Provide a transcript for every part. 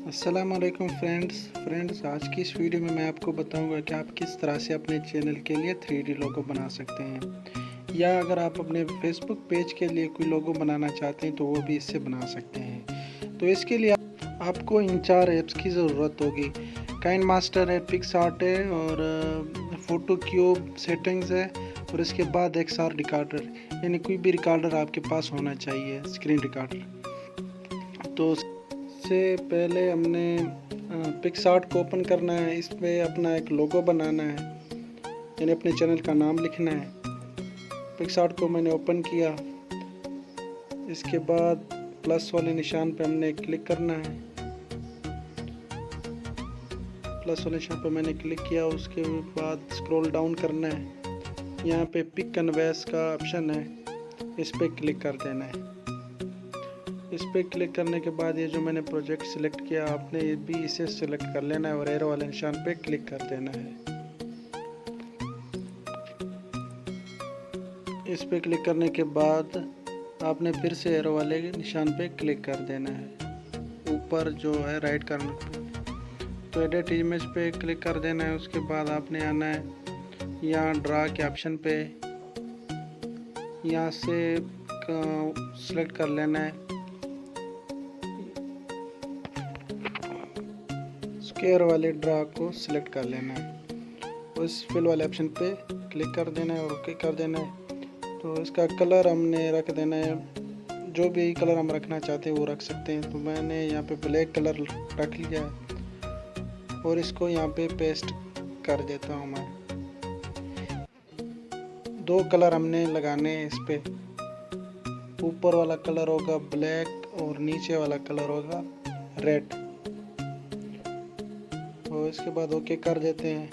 अस्सलाम वालेकुम फ्रेंड्स आज की इस वीडियो में मैं आपको बताऊंगा कि आप किस तरह से अपने चैनल के लिए 3D लोगो बना सकते हैं, या अगर आप अपने फेसबुक पेज के लिए कोई लोगो बनाना चाहते हैं तो वो भी इससे बना सकते हैं। तो इसके लिए आपको इन 4 ऐप्स की ज़रूरत होगी। काइनमास्टर है, पिक्सआर्ट है और फ़ोटो क्यूब सेटिंग्स है, और इसके बाद XR रिकॉर्डर, यानी कोई भी रिकॉर्डर आपके पास होना चाहिए, स्क्रीन रिकॉर्डर। तो से पहले हमने पिक्सआर्ट को ओपन करना है। इस पर अपना एक लोगो बनाना है, यानी अपने चैनल का नाम लिखना है। पिक्सआर्ट को मैंने ओपन किया। इसके बाद प्लस वाले निशान पे हमने क्लिक करना है। प्लस वाले निशान पे मैंने क्लिक किया। उसके बाद स्क्रॉल डाउन करना है। यहाँ पे पिक कैनवास का ऑप्शन है, इस पर क्लिक कर देना है। इस पर क्लिक करने के बाद ये जो मैंने प्रोजेक्ट सिलेक्ट किया, आपने ये भी इसे सिलेक्ट कर लेना है और एरो वाले निशान पे क्लिक कर देना है। इस पे क्लिक करने के बाद आपने फिर से एरो वाले निशान पे क्लिक कर देना है, ऊपर जो है राइट कॉर्नर पे। तो एडिट इमेज पे क्लिक कर देना है। उसके बाद आपने आना है यहाँ ड्रा के ऑप्शन पे, यहाँ से सिलेक्ट कर लेना है स्क्वायर वाले ड्रा को सिलेक्ट कर लेना है। उस फिल वाले ऑप्शन पे क्लिक कर देना है और ओके कर देना है। तो इसका कलर हमने रख देना है, जो भी कलर हम रखना चाहते हैं वो रख सकते हैं। तो मैंने यहाँ पे ब्लैक कलर रख लिया है और इसको यहाँ पे पेस्ट कर देता हूँ मैं। 2 कलर हमने लगाने हैं इस पे। ऊपर वाला कलर होगा ब्लैक और नीचे वाला कलर होगा रेड। तो इसके बाद ओके कर देते हैं।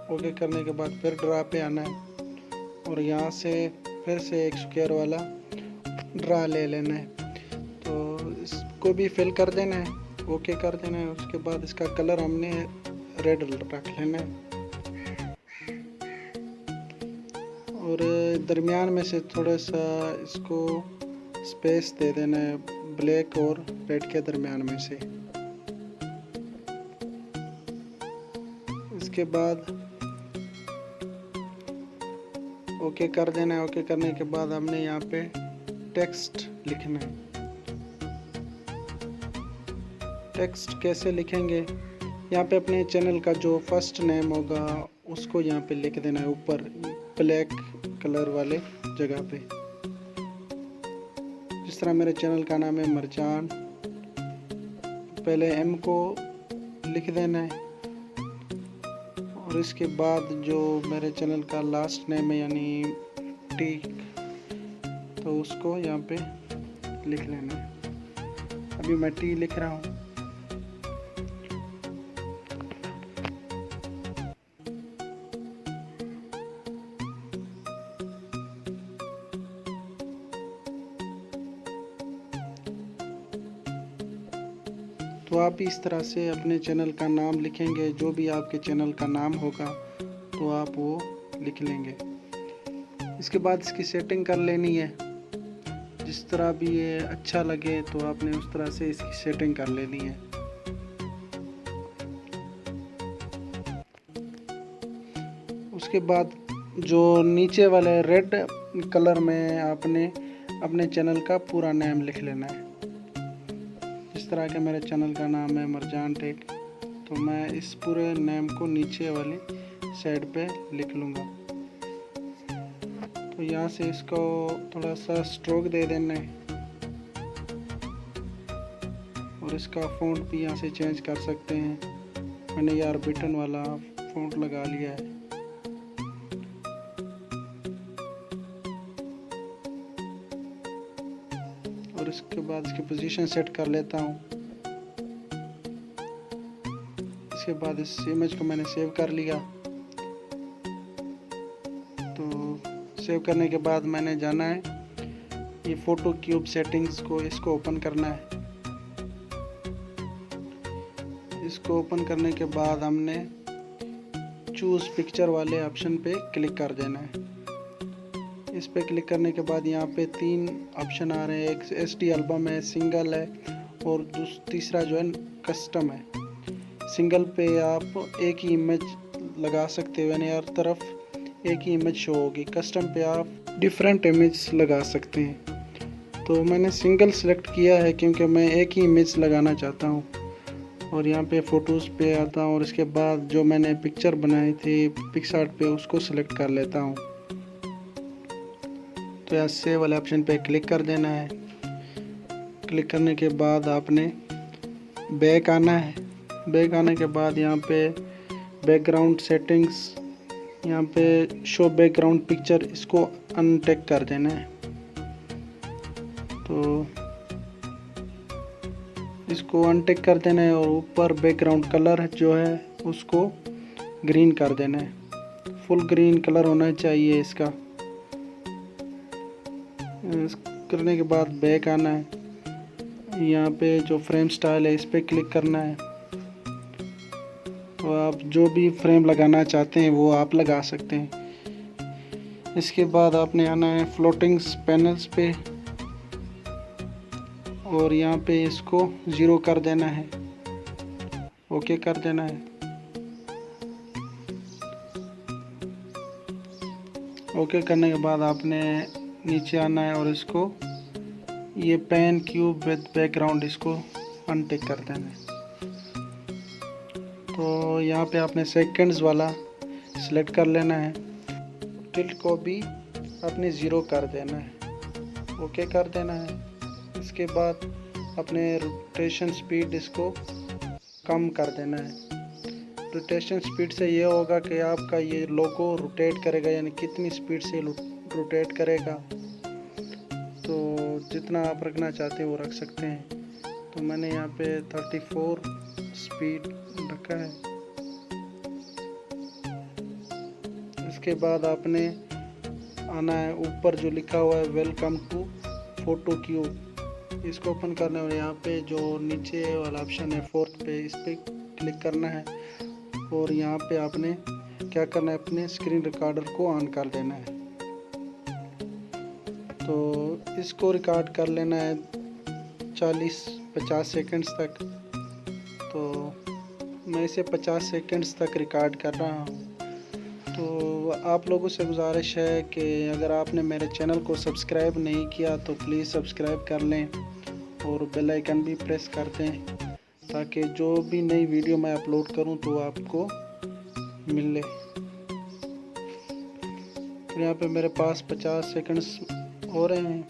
ओके करने के बाद फिर ड्रा पे आना है और यहाँ से फिर से एक स्क्वायर वाला ड्रा ले लेना है। तो इसको भी फिल कर देना है, ओके कर देना है। उसके बाद इसका कलर हमने रेड रख लेना है और दरमियान में से थोड़ा सा इसको स्पेस दे देना है, ब्लैक और रेड के दरमियान में से। इसके बाद ओके कर देना है। ओके करने के बाद हमने यहाँ पे टेक्स्ट लिखना है। टेक्स्ट कैसे लिखेंगे, यहाँ पे अपने चैनल का जो फर्स्ट नेम होगा उसको यहाँ पे लिख देना है, ऊपर ब्लैक कलर वाले जगह पे। जिस तरह मेरे चैनल का नाम है मरजान, पहले M को लिख देना है और इसके बाद जो मेरे चैनल का लास्ट नेम है यानी टी, तो उसको यहाँ पे लिख लेना है। अभी मैं टी लिख रहा हूँ। तो आप इस तरह से अपने चैनल का नाम लिखेंगे, जो भी आपके चैनल का नाम होगा तो आप वो लिख लेंगे। इसके बाद इसकी सेटिंग कर लेनी है, जिस तरह भी ये अच्छा लगे तो आपने उस तरह से इसकी सेटिंग कर लेनी है। उसके बाद जो नीचे वाले रेड कलर में आपने अपने चैनल का पूरा नेम लिख लेना है। इस तरह के मेरे चैनल का नाम है मरजान टेक, तो मैं इस पूरे नेम को नीचे वाली साइड पे लिख लूँगा। तो यहाँ से इसको थोड़ा सा स्ट्रोक दे देना है और इसका फ़ॉन्ट भी यहाँ से चेंज कर सकते हैं। मैंने यार बटन वाला फ़ॉन्ट लगा लिया है। और इसके बाद इसकी पोजीशन सेट कर लेता हूँ। इसके बाद इस इमेज को मैंने सेव कर लिया। तो सेव करने के बाद मैंने जाना है ये फ़ोटो क्यूब सेटिंग्स को, इसको ओपन करना है। इसको ओपन करने के बाद हमने चूज़ पिक्चर वाले ऑप्शन पे क्लिक कर देना है। इस पे क्लिक करने के बाद यहाँ पे 3 ऑप्शन आ रहे हैं, एक SD एल्बम है, सिंगल है और तीसरा जो है कस्टम है। सिंगल पे आप एक ही इमेज लगा सकते हो, यानी हर तरफ एक ही इमेज शो होगी। कस्टम पे आप डिफरेंट इमेज लगा सकते हैं। तो मैंने सिंगल सेलेक्ट किया है क्योंकि मैं एक ही इमेज लगाना चाहता हूँ। और यहाँ पे फ़ोटोज़ पे आता हूँ और इसके बाद जो मैंने पिक्चर बनाई थी पिक्सआर्ट पे उसको सिलेक्ट कर लेता हूँ। तो यहाँ सेव वाले ऑप्शन पे क्लिक कर देना है। क्लिक करने के बाद आपने बैक आना है। बैक आने के बाद यहाँ पे बैकग्राउंड सेटिंग्स, यहाँ पे शो बैकग्राउंड पिक्चर, इसको अनटिक कर देना है। तो इसको अनटिक कर देना है और ऊपर बैकग्राउंड कलर जो है उसको ग्रीन कर देना है। फुल ग्रीन कलर होना चाहिए इसका। करने के बाद बैक आना है। यहाँ पे जो फ्रेम स्टाइल है इस पर क्लिक करना है। तो आप जो भी फ्रेम लगाना चाहते हैं वो आप लगा सकते हैं। इसके बाद आपने आना है फ्लोटिंग्स पैनल्स पे और यहाँ पे इसको 0 कर देना है, ओके कर देना है। ओके करने के बाद आपने नीचे आना है और इसको ये पेन क्यूब विद बैकग्राउंड इसको अनटिक कर देना है। तो यहाँ पे आपने सेकंड्स वाला सिलेक्ट कर लेना है। टिल्ट को भी आपने 0 कर देना है, ओके कर देना है। इसके बाद अपने रोटेशन स्पीड इसको कम कर देना है। रोटेशन स्पीड से ये होगा कि आपका ये लोगो रोटेट करेगा, यानी कितनी स्पीड से रोटेट करेगा। तो जितना आप रखना चाहते हैं वो रख सकते हैं। तो मैंने यहाँ पे 34 स्पीड रखा है। इसके बाद आपने आना है ऊपर जो लिखा हुआ है वेलकम टू फोटो क्यूब, इसको ओपन करना है और यहाँ पे जो नीचे वाला ऑप्शन है फोर्थ पे, इस पे क्लिक करना है और यहाँ पे आपने क्या करना है, अपने स्क्रीन रिकॉर्डर को ऑन कर देना है। तो इसको रिकॉर्ड कर लेना है 40-50 सेकंड्स तक। तो मैं इसे 50 सेकंड्स तक रिकॉर्ड कर रहा हूँ। तो आप लोगों से गुजारिश है कि अगर आपने मेरे चैनल को सब्सक्राइब नहीं किया तो प्लीज़ सब्सक्राइब कर लें और बेल आइकन भी प्रेस कर दें ताकि जो भी नई वीडियो मैं अपलोड करूं तो आपको मिले। तो यहाँ पे मेरे पास 50 सेकंड्स हो रहे हैं।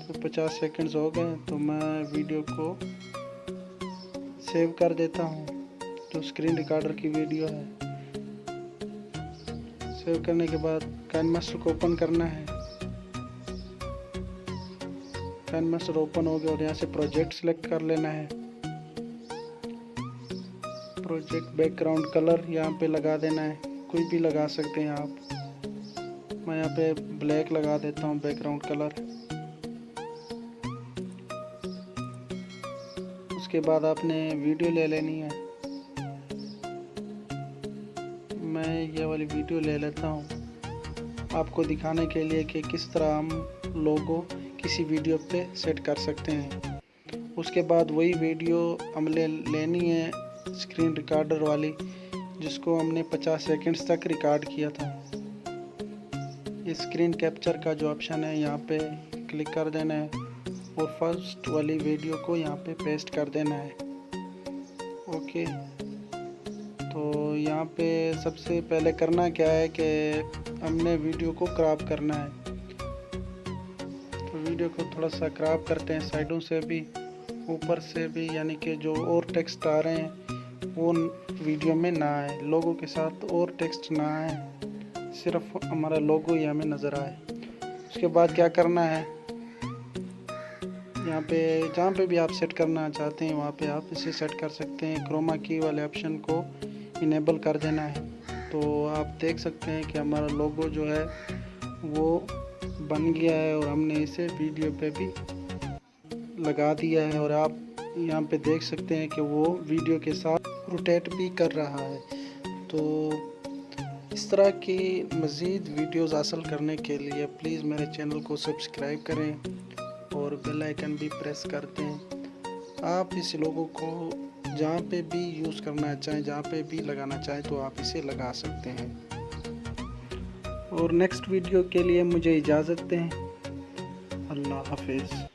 तो 50 सेकंड्स हो गए तो मैं वीडियो को सेव कर देता हूँ। जो स्क्रीन रिकॉर्डर की वीडियो है, सेव करने के बाद काइनमास्टर को ओपन करना है। काइनमास्टर ओपन हो गया और यहाँ से प्रोजेक्ट सेलेक्ट कर लेना है। प्रोजेक्ट बैकग्राउंड कलर यहाँ पे लगा देना है, कोई भी लगा सकते हैं आप। मैं यहाँ पे ब्लैक लगा देता हूँ बैकग्राउंड कलर। उसके बाद आपने वीडियो ले लेनी है। मैं ये वाली वीडियो ले लेता हूँ आपको दिखाने के लिए कि किस तरह हम लोगो किसी वीडियो पे सेट कर सकते हैं। उसके बाद वही वीडियो हमने लेनी है स्क्रीन रिकॉर्डर वाली, जिसको हमने 50 सेकंड्स तक रिकॉर्ड किया था। ये स्क्रीन कैप्चर का जो ऑप्शन है यहाँ पे क्लिक कर देना है और फर्स्ट वाली वीडियो को यहाँ पे पेस्ट कर देना है। ओके, तो यहाँ पे सबसे पहले करना क्या है कि हमने वीडियो को क्रॉप करना है। तो वीडियो को थोड़ा सा क्रॉप करते हैं, साइडों से भी ऊपर से भी, यानी कि जो और टेक्स्ट आ रहे हैं वो वीडियो में ना आए, लोगों के साथ और टेक्स्ट ना आए, सिर्फ हमारा लोगो ही हमें नज़र आए। उसके बाद क्या करना है, यहाँ पे जहाँ पे भी आप सेट करना चाहते हैं वहाँ पे आप इसे सेट कर सकते हैं। क्रोमा की वाले ऑप्शन को इनेबल कर देना है। तो आप देख सकते हैं कि हमारा लोगो जो है वो बन गया है और हमने इसे वीडियो पे भी लगा दिया है और आप यहाँ पे देख सकते हैं कि वो वीडियो के साथ रोटेट भी कर रहा है। तो इस तरह की मज़ीद वीडियोज़ हासिल करने के लिए प्लीज़ मेरे चैनल को सब्सक्राइब करें और बेल आइकन भी प्रेस कर दें। आप इस लोगों को जहाँ पे भी यूज़ करना चाहें, जहाँ पे भी लगाना चाहें तो आप इसे लगा सकते हैं। और नेक्स्ट वीडियो के लिए मुझे इजाज़त दें। अल्लाह हाफिज़।